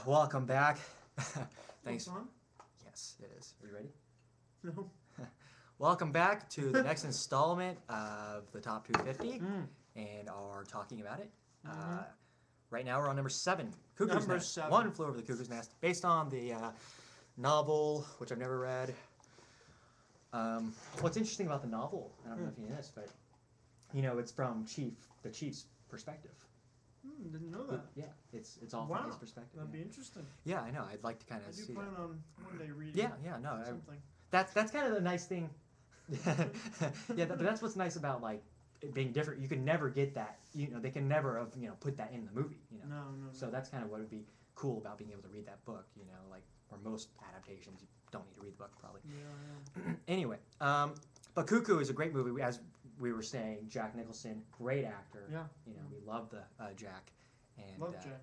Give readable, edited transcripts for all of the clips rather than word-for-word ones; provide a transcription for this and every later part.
Welcome back. Thanks. What's on? Yes, it is. Are you ready? No. Welcome back to the next installment of the Top 250 and are talking about it. Right now we're on number 7, Cuckoo's Number Nest. 7. One Flew Over the Cuckoo's Nest, based on the novel, which I've never read. What's interesting about the novel, I don't know if you know this, but it's from the Chief's perspective. Didn't know that. Yeah, it's all from his perspective. That'd yeah. be interesting. Yeah, I know. I'd like to kind I of do see plan that. on one day reading. Yeah, no. Something. That's kind of the nice thing. Yeah, but that's what's nice about like it being different. You can never get that. They can never have put that in the movie. No. So that's kind of what would be cool about being able to read that book. Like for most adaptations, you don't need to read the book probably. Yeah. Anyway, but Cuckoo is a great movie. As we were saying, Jack Nicholson, great actor. Yeah. We love the Jack. And, Love Jack.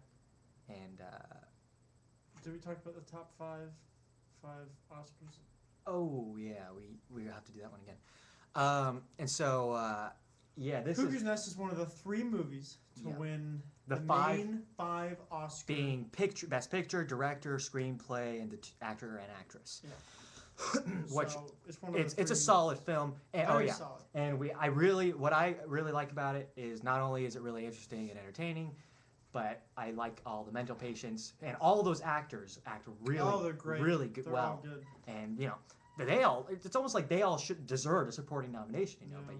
And did we talk about the top five Oscars? oh yeah, we have to do that one again. And so this Cuckoo's Nest is one of the 3 movies to win the main 5 Oscars. being Best Picture, Director, Screenplay, and the actor and actress. Yeah. Which so it's one of the it's a 3 solid film. And, Very solid. And what I really like about it is not only is it really interesting and entertaining, but I like all the mental patients and all those actors act really, they're great. really good. They're all good. And it's almost like they all should deserve a supporting nomination. But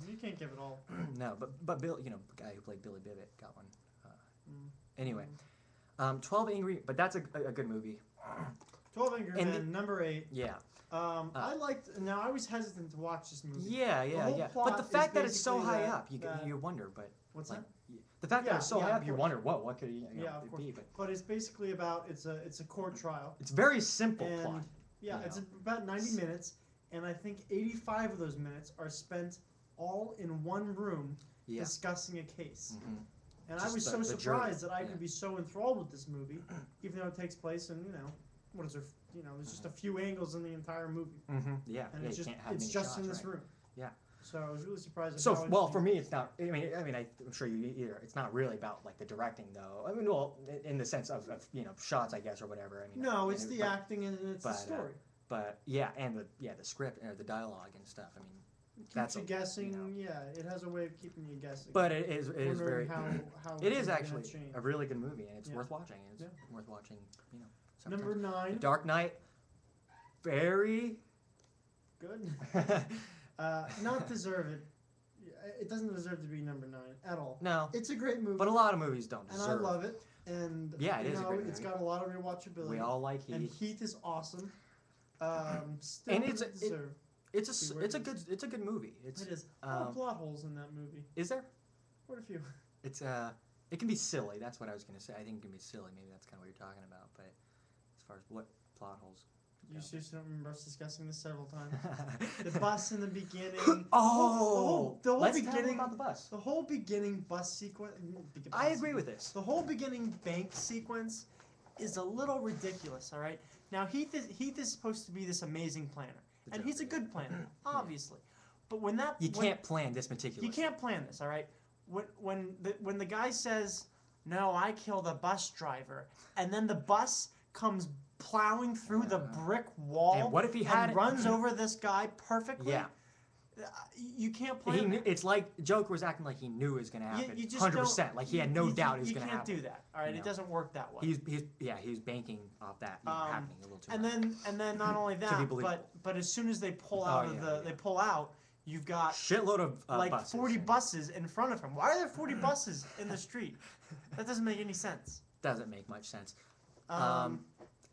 you can't give it all. no, but Bill, the guy who played Billy Bibbit got one. Anyway, 12 Angry, but that's a good movie. 12 Angry Men, number 8. Yeah. I liked. Now I was hesitant to watch this movie. Yeah. But the fact that it's so high up, you wonder. But what's like, that? The fact that it's so high up, you course. wonder what could it of course. be. But it's basically about it's a court trial. It's very simple And, plot. Yeah, it's about 90 minutes, and I think 85 of those minutes are spent all in one room discussing a case. And I was so surprised that I could be so enthralled with this movie, even though it takes place in what is there? There's just a few angles in the entire movie. Yeah, and it's you just in this room. Yeah. So I was really surprised. So for me, it's not. I'm sure you either. It's not really about like the directing, though. In the sense of shots, I guess, or whatever. No, it's the acting and it's the story. But and the script or the dialogue and stuff. Keeps you guessing. Yeah, it has a way of keeping you guessing. But it is very. How it is actually a really good movie, and it's worth watching. It's worth watching. Sometimes. Number 9. The Dark Knight. Very good. Not deserved. It doesn't deserve to be number 9 at all. No. It's a great movie. But a lot of movies don't deserve. And I love it. And yeah, it is a great movie. It's got a lot of rewatchability. We all like Heath. And Heath is awesome. Still and it's a good movie. It is. A lot of plot holes in that movie. Is there? What a few. It's it can be silly. That's what I was gonna say. I think it can be silly. Maybe that's kind of what you're talking about. But as far as what plot holes. You seriously don't remember us discussing this several times? The bus in the beginning. Oh! The whole Let's beginning talk about the bus. The whole beginning bus sequence. I agree with this. The whole beginning bank sequence is a little ridiculous, all right? Now, Heath is supposed to be this amazing planner. And he's a good planner, obviously. But when can't plan this meticulously. You can't plan this, all right? When the guy says, "No, I killed the bus driver," and then the bus comes plowing through the brick wall and what if he had runs over this guy perfectly? Yeah. You can't plan it's like Joker was acting like he knew it was going to happen. You just 100%. Like he had no doubt it was going to happen. You can't do that. All right, it doesn't work that way. He was banking off that happening a little too much. And then not only that, but as soon as they pull out they pull out, you've got shitload of like buses. 40 buses in front of him. Why are there 40 buses in the street? That doesn't make any sense. Doesn't make much sense.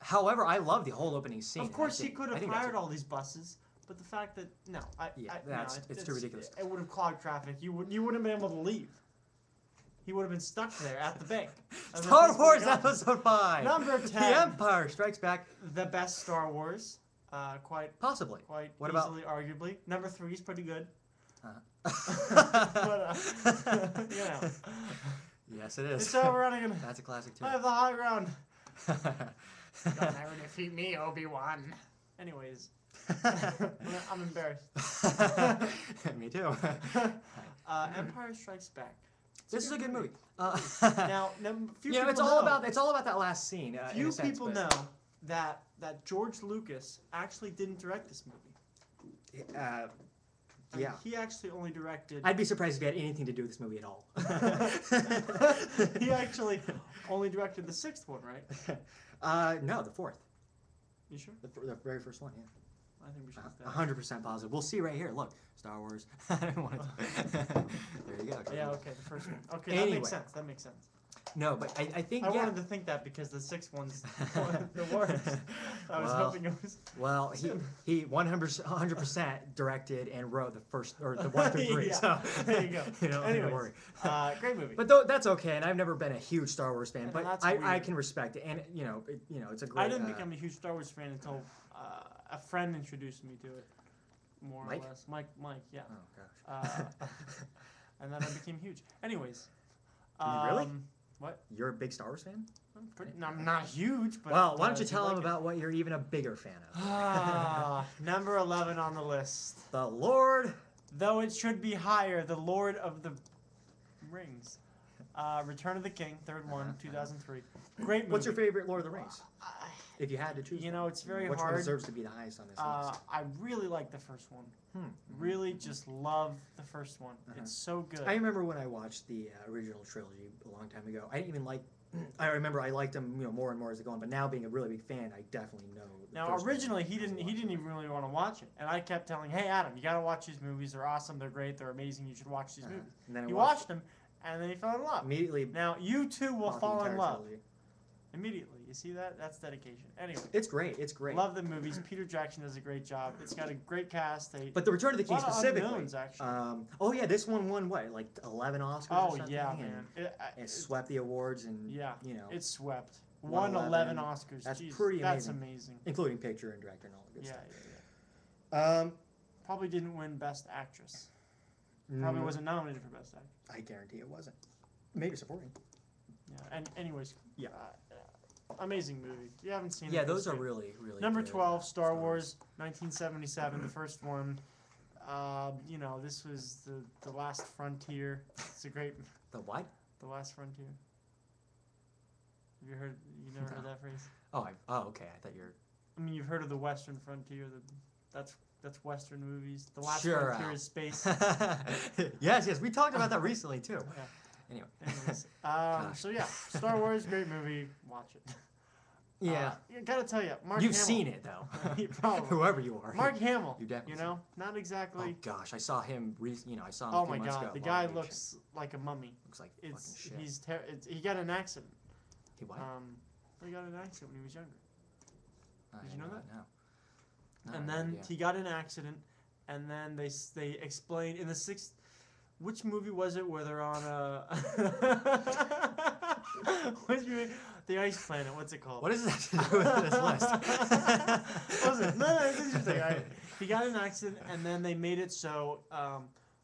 However, I love the whole opening scene. Of course, he could have hired all these buses, but the fact that it's too ridiculous. It would have clogged traffic. You wouldn't have been able to leave. He would have been stuck there at the bank. Star Wars Episode 5. Number 10. The Empire Strikes Back. The best Star Wars. Possibly. Quite what easily, arguably. Number 3 is pretty good. But, Yes, it is. It's overrunning. That's a classic too. I have the high ground. You'll never defeat me, Obi-Wan. Anyways, I'm embarrassed. Me too. Empire Strikes Back. This is a good movie. Now, few people it's all about that last scene. Few people know that George Lucas actually didn't direct this movie. Yeah. He actually only directed. I'd be surprised if he had anything to do with this movie at all. He actually only directed the 6th one, right? No, the 4th. You sure? The very first one, yeah. I think we should. 100% positive. We'll see right here. Look, Star Wars. I don't want to. There you go. Yeah. Okay. The first one. Okay. Anyway. That makes sense. No, but I think I wanted to think that because the 6th one's the worst. I was hoping it was. Well, he 100% directed and wrote the first or the 1 through 3. Yeah. So there you go. Don't worry. Great movie. But that's okay. And I've never been a huge Star Wars fan, but I can respect it. And it's a great. I didn't become a huge Star Wars fan until a friend introduced me to it. More or less. Mike. Yeah. Oh gosh. And then I became huge. Anyways. Really? What? You're a big Star Wars fan? I'm not huge, but... Well, why don't you tell them about what you're even a bigger fan of? Number 11 on the list. The Lord... Though it should be higher, The Lord of the Rings. Return of the King, third one, 2003. Great movie. What's your favorite Lord of the Rings? If you had to choose it's very hard. Which one deserves to be the highest on this list? I really like the first one. Really just love the first one. It's so good. I remember when I watched the original trilogy a long time ago. I didn't even like... I remember I liked them more and more as they go on, but now being a really big fan, I definitely know. Now, originally, he didn't even really want to watch it, and I kept telling, hey, Adam, you got to watch these movies. They're awesome. They're great. They're amazing. You should watch these movies. And then he watched them, and then he fell in love. Immediately. Now, you too will fall in love. Trilogy. Immediately. You see that? That's dedication. Anyway. It's great. It's great. Love the movies. Peter Jackson does a great job. It's got a great cast. But the Return of the King specifically. Unknowns, actually. Oh yeah, this one won what, like 11 Oscars or something? Yeah, man. It swept the awards and it swept. Won 11 Oscars. That's Jesus, pretty amazing. That's amazing. Including picture and director and all the good stuff. Yeah. Probably didn't win Best Actress. Probably wasn't nominated for Best Actress. I guarantee it wasn't. Maybe supporting. Yeah. And anyways. Yeah. Amazing movie. If you haven't seen it. Yeah, those are really, really Number good. 12, Star Wars, 1977, the first one. This was the last frontier. It's a great... The what? The Last Frontier. Have you never heard that phrase? Okay. I thought you're... I mean, you've heard of the Western Frontier. That's Western movies. The Last Frontier is space. Yes. We talked about that recently, too. Yeah. Anyways. So yeah, Star Wars, great movie. Watch it. Yeah. I gotta tell you, Mark You've Hamill. seen it, though. Probably. Whoever you are. Mark Hamill. You definitely not exactly. Oh, gosh. I saw him, I saw him Oh, a few my months ago. God. The guy looks like a mummy. Looks like fucking shit. He got an accident. He what? He got an accident when he was younger. Did you know that? No. And then he got an accident, and then they explained in the 6th... Which movie was it where they're on a... Which movie? The Ice Planet. What's it called? What does that have to do with this list? Listen, no, it's interesting. He got in an accident, and then they made it so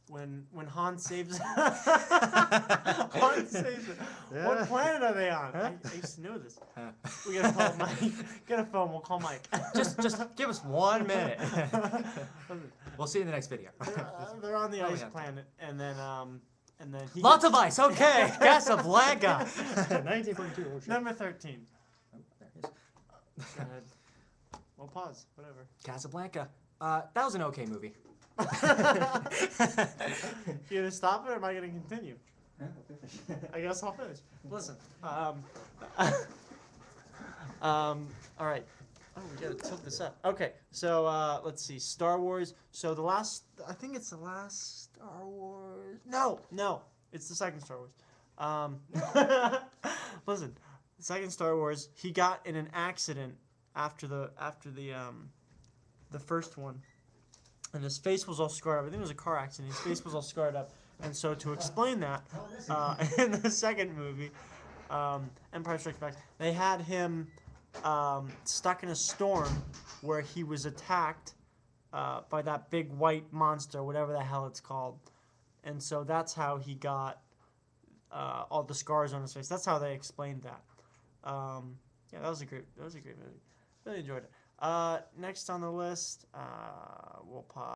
when Han saves... Han saves it. Yeah. What planet are they on? I used to know this. We gotta call Mike. Get a phone. We'll call Mike. just give us 1 minute. We'll see you in the next video. They're on the ice planet, and then he lots of ice. Okay, Casablanca. 1942. Oh, Number 13. Oh, there it is. Go ahead. Well, pause. Whatever. Casablanca. That was an okay movie. You gonna stop it, or am I gonna continue? I guess I'll finish. Listen. All right. Oh, we gotta tilt this up. Okay, so let's see. Star Wars. So I think it's the last Star Wars. No, it's the second Star Wars. Listen, the second Star Wars. He got in an accident after the first one, and his face was all scarred up. I think it was a car accident. His face was all scarred up, and so to explain that, in the second movie, Empire Strikes Back, they had him stuck in a storm where he was attacked by that big white monster, whatever the hell it's called, and so that's how he got all the scars on his face. That's how they explained that. Yeah, that was a great movie. Really enjoyed it. Next on the list, we'll pause.